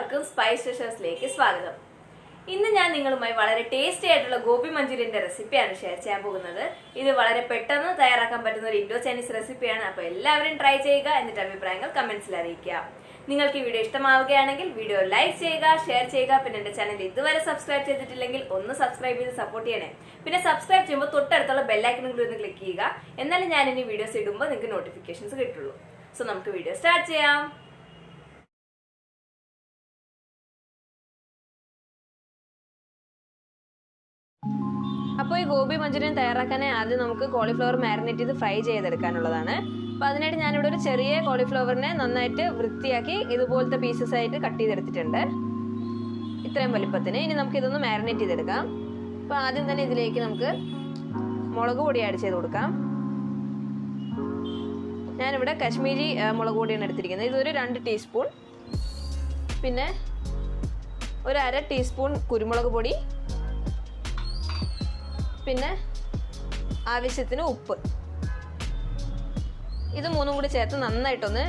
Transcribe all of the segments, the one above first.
എല്ലാവർക്കും സ്പൈസ് ഡിഷസിലേക്ക് സ്വാഗതം. ഇന്ന് ഞാൻ നിങ്ങളുമായി വളരെ ടേസ്റ്റി ആയിട്ടുള്ള ഗോബി മഞ്ചൂരിയന്റെ റെസിപ്പിയാണ് ഷെയർ ചെയ്യാൻ പോകുന്നത്. ഇത് വളരെ പെട്ടെന്ന് തയ്യാറാക്കാൻ പറ്റുന്ന ഒരു ഇൻഡോ ചൈനീസ് റെസിപ്പിയാണ്. അപ്പോൾ എല്ലാവരും ട്രൈ ചെയ്യുക, എന്നിട്ട് അഭിപ്രായങ്ങൾ കമന്റ്സിൽ അറിയിക്കുക. നിങ്ങൾക്ക് ഈ വീഡിയോ ഇഷ്ടമാവുകയാണെങ്കിൽ വീഡിയോ ലൈക്ക് ചെയ്യുക, ഷെയർ ചെയ്യുക. പിന്നെ എന്റെ ചാനൽ ഇതുവരെ സബ്സ്ക്രൈബ് ചെയ്തിട്ടില്ലെങ്കിൽ ഒന്ന് സബ്സ്ക്രൈബ് ചെയ്ത് സപ്പോർട്ട് ചെയ്യണേ. പിന്നെ സബ്സ്ക്രൈബ് ചെയ്യുമ്പോൾ തൊട്ടടുത്തുള്ള ബെല്ലൈക്കനും കൂടി ഒന്ന് ക്ലിക്ക് ചെയ്യുക. എന്നാലും ഞാൻ ഇനി വീഡിയോസ് ഇടുമ്പോൾ നിങ്ങൾക്ക് നോട്ടിഫിക്കേഷൻസ് കിട്ടുള്ളൂ. സോ നമുക്ക് വീഡിയോ സ്റ്റാർട്ട് ചെയ്യാം. അപ്പോൾ ഈ ഗോബി മഞ്ചൂരിയൻ തയ്യാറാക്കാനായി ആദ്യം നമുക്ക് കോളിഫ്ലവർ മാരിനേറ്റ് ചെയ്ത് ഫ്രൈ ചെയ്തെടുക്കാനുള്ളതാണ്. അപ്പോൾ അതിനായിട്ട് ഞാനിവിടെ ഒരു ചെറിയ കോളിഫ്ലവറിനെ നന്നായിട്ട് വൃത്തിയാക്കി ഇതുപോലത്തെ പീസസ് ആയിട്ട് കട്ട് ചെയ്തെടുത്തിട്ടുണ്ട്, ഇത്രയും വലിപ്പത്തിന്. ഇനി നമുക്ക് ഇതൊന്ന് മാരിനേറ്റ് ചെയ്തെടുക്കാം. അപ്പോൾ ആദ്യം തന്നെ ഇതിലേക്ക് നമുക്ക് മുളക് പൊടി ആഡ് ചെയ്ത് കൊടുക്കാം. ഞാനിവിടെ കശ്മീരി മുളക് പൊടിയാണ് എടുത്തിരിക്കുന്നത്. ഇതൊരു 2 ടീസ്പൂൺ. പിന്നെ ഒരു 1/2 ടീസ്പൂൺ കുരുമുളക് പൊടി, പിന്നെ ആവശ്യത്തിന് ഉപ്പ്. ഇത് മൂന്നും കൂടി ചേർത്ത് നന്നായിട്ടൊന്ന്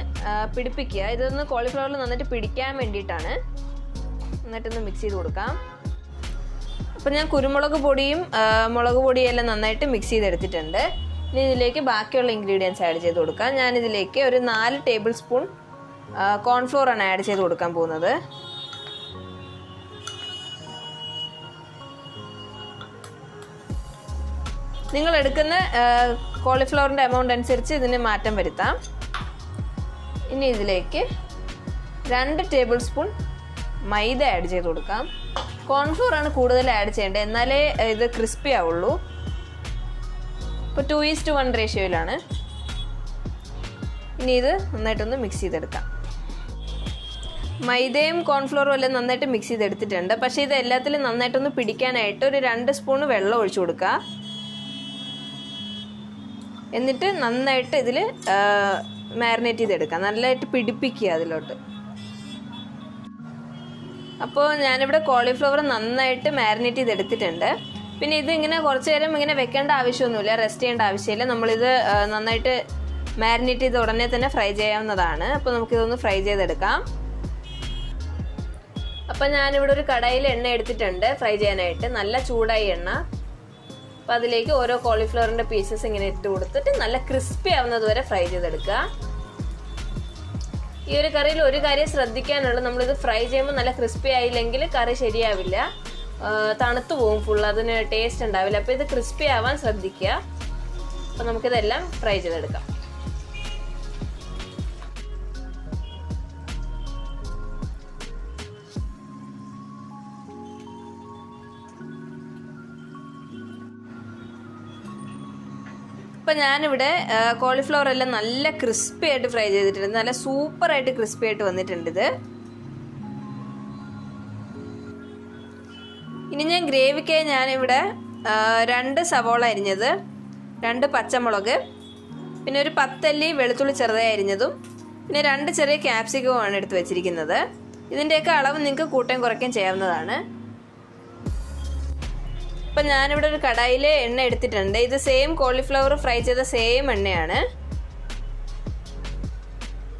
പിടിപ്പിക്കുക. ഇതൊന്ന് കോളിഫ്ലവറിൽ നന്നായിട്ട് പിടിക്കാൻ വേണ്ടിയിട്ടാണ്. നന്നായിട്ടൊന്ന് മിക്സ് ചെയ്ത് കൊടുക്കാം. അപ്പം ഞാൻ കുരുമുളക് പൊടിയും മുളക് പൊടിയും എല്ലാം നന്നായിട്ട് മിക്സ് ചെയ്തെടുത്തിട്ടുണ്ട്. ഇനി ഇതിലേക്ക് ബാക്കിയുള്ള ഇൻഗ്രീഡിയൻസ് ആഡ് ചെയ്ത് കൊടുക്കാം. ഞാനിതിലേക്ക് ഒരു 4 ടേബിൾ സ്പൂൺ കോൺഫ്ലോറാണ് ആഡ് ചെയ്ത് കൊടുക്കാൻ പോകുന്നത്. നിങ്ങൾ എടുക്കുന്ന കോളിഫ്ലവറിൻ്റെ എമൗണ്ട് അനുസരിച്ച് ഇതിന് മാറ്റം വരുത്താം. ഇനി ഇതിലേക്ക് 2 ടേബിൾ സ്പൂൺ മൈദ ആഡ് ചെയ്ത് കൊടുക്കാം. കോൺഫ്ലോറാണ് കൂടുതൽ ആഡ് ചെയ്യേണ്ടത്, എന്നാലേ ഇത് ക്രിസ്പി ആവുള്ളൂ. ഇപ്പോൾ 2:1 റേഷ്യോയിലാണ്. ഇനി ഇത് നന്നായിട്ടൊന്ന് മിക്സ് ചെയ്തെടുക്കാം. മൈദയും കോൺഫ്ലോറും എല്ലാം നന്നായിട്ട് മിക്സ് ചെയ്തെടുത്തിട്ടുണ്ട്. പക്ഷേ ഇത് എല്ലാത്തിലും നന്നായിട്ടൊന്ന് പിടിക്കാനായിട്ട് ഒരു 2 സ്പൂൺ വെള്ളം ഒഴിച്ചു കൊടുക്കുക. എന്നിട്ട് നന്നായിട്ട് ഇതിൽ മാരിനേറ്റ് ചെയ്തെടുക്കുക, നല്ലതായിട്ട് പിടിപ്പിക്കുക അതിലോട്ട്. അപ്പോൾ ഞാനിവിടെ കോളിഫ്ലവർ നന്നായിട്ട് മാരിനേറ്റ് ചെയ്തെടുത്തിട്ടുണ്ട്. പിന്നെ ഇത് ഇങ്ങനെ കുറച്ച് നേരം ഇങ്ങനെ വെക്കേണ്ട ആവശ്യമൊന്നുമില്ല, റെസ്റ്റ് ചെയ്യേണ്ട ആവശ്യമില്ല. നമ്മളിത് നന്നായിട്ട് മാരിനേറ്റ് ചെയ്ത് ഉടനെ തന്നെ ഫ്രൈ ചെയ്യാവുന്നതാണ്. അപ്പോൾ നമുക്കിതൊന്ന് ഫ്രൈ ചെയ്തെടുക്കാം. അപ്പം ഞാനിവിടെ ഒരു കടായിൽ എണ്ണ എടുത്തിട്ടുണ്ട് ഫ്രൈ ചെയ്യാനായിട്ട്. നല്ല ചൂടായി എണ്ണ. അപ്പോൾ അതിലേക്ക് ഓരോ കോളിഫ്ലവറിൻ്റെ പീസസ് ഇങ്ങനെ ഇട്ട് കൊടുത്തിട്ട് നല്ല ക്രിസ്പി ആവുന്നത് വരെ ഫ്രൈ ചെയ്തെടുക്കുക. ഈ ഒരു കറിയിൽ ഒരു കാര്യം ശ്രദ്ധിക്കാനുള്ളത്, നമ്മളിത് ഫ്രൈ ചെയ്യുമ്പോൾ നല്ല ക്രിസ്പി ആയില്ലെങ്കിൽ കറി ശരിയാവില്ല, തണുത്തു പോകും ഫുൾ, അതിന് ടേസ്റ്റ് ഉണ്ടാവില്ല. അപ്പോൾ ഇത് ക്രിസ്പി ആവാൻ ശ്രദ്ധിക്കുക. അപ്പോൾ നമുക്കിതെല്ലാം ഫ്രൈ ചെയ്തെടുക്കാം. അപ്പം ഞാനിവിടെ കോളിഫ്ലവർ എല്ലാം നല്ല ക്രിസ്പി ആയിട്ട് ഫ്രൈ ചെയ്തിട്ടുണ്ട്. നല്ല സൂപ്പറായിട്ട് ക്രിസ്പി ആയിട്ട് വന്നിട്ടുണ്ട് ഇത്. ഇനി ഞാൻ ഗ്രേവിക്കായി ഞാനിവിടെ 2 സവോള അരിഞ്ഞത്, 2 പച്ചമുളക്, പിന്നെ ഒരു 10 അല്ലി വെളുത്തുള്ളി ചെറുതായി അരിഞ്ഞതും, പിന്നെ 2 ചെറിയ ക്യാപ്സിക്കവുമാണ് എടുത്ത് വെച്ചിരിക്കുന്നത്. ഇതിൻ്റെയൊക്കെ അളവ് നിങ്ങൾക്ക് കൂട്ടുകയും കുറയ്ക്കുകയും ചെയ്യാവുന്നതാണ്. അപ്പം ഞാനിവിടെ ഒരു കടായിൽ എണ്ണ എടുത്തിട്ടുണ്ട്. ഇത് സെയിം കോളിഫ്ലവർ ഫ്രൈ ചെയ്ത സെയിം എണ്ണയാണ്.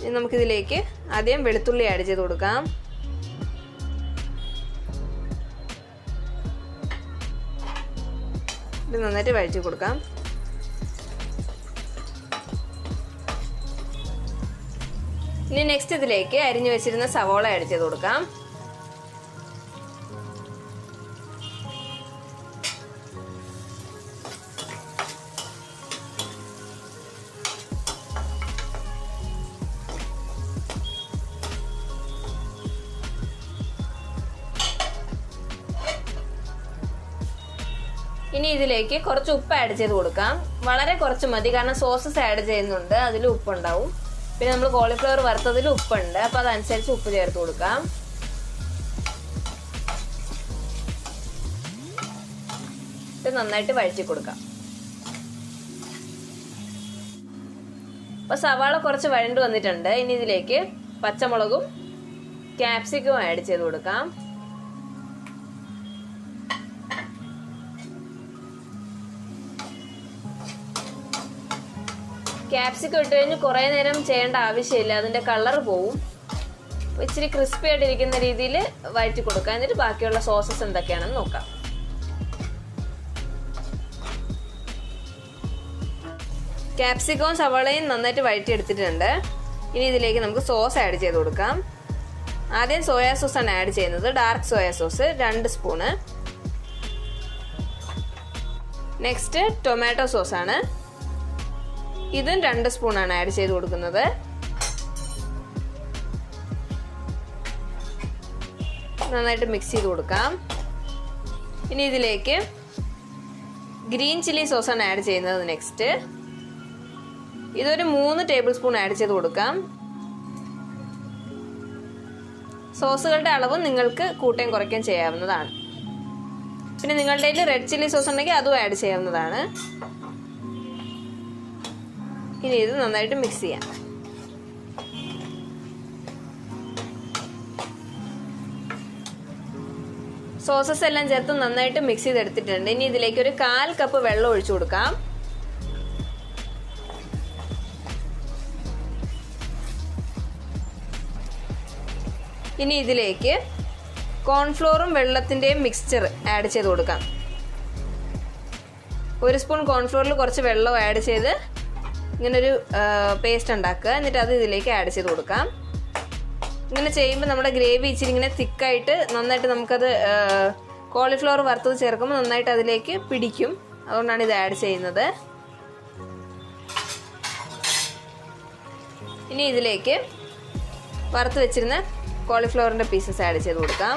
ഇനി നമുക്കിതിലേക്ക് ആദ്യം വെളുത്തുള്ളി ആഡ് ചെയ്ത് കൊടുക്കാം. ഇത് നന്നായിട്ട് വഴറ്റി കൊടുക്കാം. ഇനി നെക്സ്റ്റ് ഇതിലേക്ക് അരിഞ്ഞു വെച്ചിരുന്ന സവോള ആഡ് ചെയ്ത് കൊടുക്കാം. ഇനി ഇതിലേക്ക് കുറച്ച് ഉപ്പ് ആഡ് ചെയ്ത് കൊടുക്കാം. വളരെ കുറച്ച് മതി, കാരണം സോസസ് ആഡ് ചെയ്യുന്നുണ്ട്, അതിൽ ഉപ്പുണ്ടാവും. പിന്നെ നമ്മൾ കോളിഫ്ലവർ വറുത്തതിൽ ഉപ്പുണ്ട്, അപ്പോൾ അതനുസരിച്ച് ഉപ്പ് ചേർത്ത് കൊടുക്കാം. ഇത് നന്നായിട്ട് വഴറ്റി കൊടുക്കാം. അപ്പോൾ സവാള കുറച്ച് വഴണ്ട് വന്നിട്ടുണ്ട്. ഇനി ഇതിലേക്ക് പച്ചമുളകും ക്യാപ്സിക്കവും ആഡ് ചെയ്ത് കൊടുക്കാം. ക്യാപ്സിക്കം ഇട്ട് കഴിഞ്ഞ് കുറേ നേരം ചെയ്യേണ്ട ആവശ്യമില്ല, അതിൻ്റെ കളർ പോവും. ഇച്ചിരി ക്രിസ്പി ആയിട്ടിരിക്കുന്ന രീതിയിൽ വഴറ്റി കൊടുക്കാം. എന്നിട്ട് ബാക്കിയുള്ള സോസസ് എന്തൊക്കെയാണെന്ന് നോക്കാം. ക്യാപ്സിക്കവും സവാളയും നന്നായിട്ട് വഴറ്റി എടുത്തിട്ടുണ്ട്. ഇനി ഇതിലേക്ക് നമുക്ക് സോസ് ആഡ് ചെയ്ത് കൊടുക്കാം. ആദ്യം സോയാ സോസാണ് ആഡ് ചെയ്യുന്നത്. Dark soya sauce 2 spoon. Next tomato സോസാണ്. ഇതും 2 സ്പൂണാണ് ആഡ് ചെയ്ത് കൊടുക്കുന്നത്. നന്നായിട്ട് മിക്സ് ചെയ്ത് കൊടുക്കാം. ഇനി ഇതിലേക്ക് ഗ്രീൻ ചില്ലി സോസാണ് ആഡ് ചെയ്യുന്നത്. നെക്സ്റ്റ് ഇതൊരു 3 ടേബിൾ സ്പൂൺ ആഡ് ചെയ്ത് കൊടുക്കാം. സോസുകളുടെ അളവ് നിങ്ങൾക്ക് കൂട്ടുകയും കുറയ്ക്കുകയും ചെയ്യാവുന്നതാണ്. പിന്നെ നിങ്ങളുടെ കയ്യിൽ റെഡ് ചില്ലി സോസ് ഉണ്ടെങ്കിൽ അതും ആഡ് ചെയ്യാവുന്നതാണ്. ഇനി ഇത് നന്നായിട്ട് മിക്സ് ചെയ്യാം. സോസസ് എല്ലാം ചേർത്ത് നന്നായിട്ട് മിക്സ് ചെയ്തെടുത്തിട്ടുണ്ട്. ഇനി ഇതിലേക്ക് ഒരു 1/4 കപ്പ് വെള്ളം ഒഴിച്ചു കൊടുക്കാം. ഇനി ഇതിലേക്ക് കോൺഫ്ലോറും വെള്ളത്തിൻ്റെയും മിക്സ്ചർ ആഡ് ചെയ്ത് കൊടുക്കാം. 1 സ്പൂൺ കോൺഫ്ലോറിൽ കുറച്ച് വെള്ളം ആഡ് ചെയ്ത് ഇങ്ങനൊരു പേസ്റ്റ് ഉണ്ടാക്കുക. എന്നിട്ട് അത് ഇതിലേക്ക് ആഡ് ചെയ്ത് കൊടുക്കാം. ഇങ്ങനെ ചെയ്യുമ്പോൾ നമ്മുടെ ഗ്രേവി ഇച്ചിരി ഇങ്ങനെ തിക്കായിട്ട് നന്നായിട്ട് നമുക്കത് കോളിഫ്ലവർ വറുത്തത് ചേർക്കുമ്പോൾ നന്നായിട്ട് അതിലേക്ക് പിടിക്കും. അതുകൊണ്ടാണ് ഇത് ആഡ് ചെയ്യുന്നത്. ഇനി ഇതിലേക്ക് വറുത്ത് വെച്ചിരുന്ന കോളിഫ്ലവറിൻ്റെ പീസസ് ആഡ് ചെയ്ത് കൊടുക്കാം.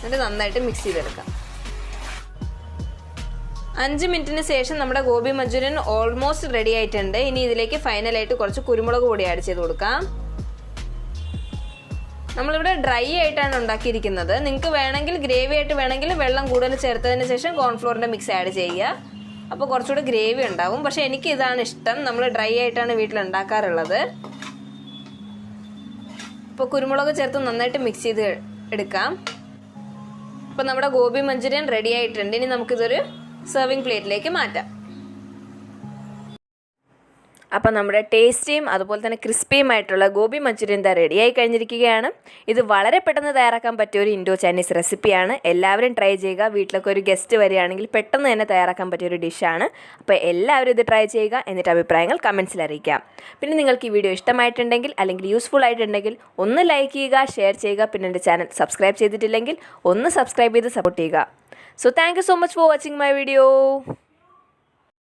എന്നിട്ട് നന്നായിട്ട് മിക്സ് ചെയ്തെടുക്കാം. 5 മിനിറ്റിന് ശേഷം നമ്മുടെ ഗോബി മഞ്ചൂരിയൻ ഓൾമോസ്റ്റ് റെഡി ആയിട്ടുണ്ട്. ഇനി ഇതിലേക്ക് ഫൈനലായിട്ട് കുറച്ച് കുരുമുളക് പൊടി ആഡ് ചെയ്ത് കൊടുക്കാം. നമ്മളിവിടെ ഡ്രൈ ആയിട്ടാണ് ഉണ്ടാക്കിയിരിക്കുന്നത്. നിങ്ങൾക്ക് വേണമെങ്കിൽ ഗ്രേവി ആയിട്ട് വേണമെങ്കിൽ വെള്ളം കൂടുതൽ ചേർത്തതിന് ശേഷം കോൺഫ്ലോറിൻ്റെ മിക്സ് ആഡ് ചെയ്യുക. അപ്പോൾ കുറച്ചുകൂടി ഗ്രേവി ഉണ്ടാവും. പക്ഷേ എനിക്ക് ഇതാണ് ഇഷ്ടം. നമ്മൾ ഡ്രൈ ആയിട്ടാണ് വീട്ടിൽ ഉണ്ടാക്കാറുള്ളത്. ഇപ്പോൾ കുരുമുളക് ചേർത്ത് നന്നായിട്ട് മിക്സ് ചെയ്ത് എടുക്കാം. അപ്പോൾ നമ്മുടെ ഗോബി മഞ്ചൂരിയൻ റെഡി ആയിട്ടുണ്ട്. ഇനി നമുക്കിതൊരു സെർവിങ് പ്ലേറ്റിലേക്ക് മാറ്റാം. അപ്പം നമ്മുടെ ടേസ്റ്റിയും അതുപോലെ തന്നെ ക്രിസ്പിയുമായിട്ടുള്ള ഗോബി മഞ്ചൂരിയൻ റെഡി ആയി കഴിഞ്ഞിരിക്കുകയാണ്. ഇത് വളരെ പെട്ടെന്ന് തയ്യാറാക്കാൻ പറ്റിയ ഒരു ഇൻഡോ ചൈനീസ് റെസിപ്പിയാണ്. എല്ലാവരും ട്രൈ ചെയ്യുക. വീട്ടിലൊക്കെ ഒരു ഗസ്റ്റ് വരികയാണെങ്കിൽ പെട്ടെന്ന് തന്നെ തയ്യാറാക്കാൻ പറ്റിയ ഒരു ഡിഷാണ്. അപ്പോൾ എല്ലാവരും ഇത് ട്രൈ ചെയ്യുക. എന്നിട്ട് അഭിപ്രായങ്ങൾ കമൻസിൽ അറിയിക്കാം. പിന്നെ നിങ്ങൾക്ക് ഈ വീഡിയോ ഇഷ്ടമായിട്ടുണ്ടെങ്കിൽ അല്ലെങ്കിൽ യൂസ്ഫുൾ ആയിട്ടുണ്ടെങ്കിൽ ഒന്ന് ലൈക്ക് ചെയ്യുക, ഷെയർ ചെയ്യുക. പിന്നെ എൻ്റെ ചാനൽ സബ്സ്ക്രൈബ് ചെയ്തിട്ടില്ലെങ്കിൽ ഒന്ന് സബ്സ്ക്രൈബ് ചെയ്ത് സപ്പോർട്ട് ചെയ്യുക. So thank you so much for watching my video.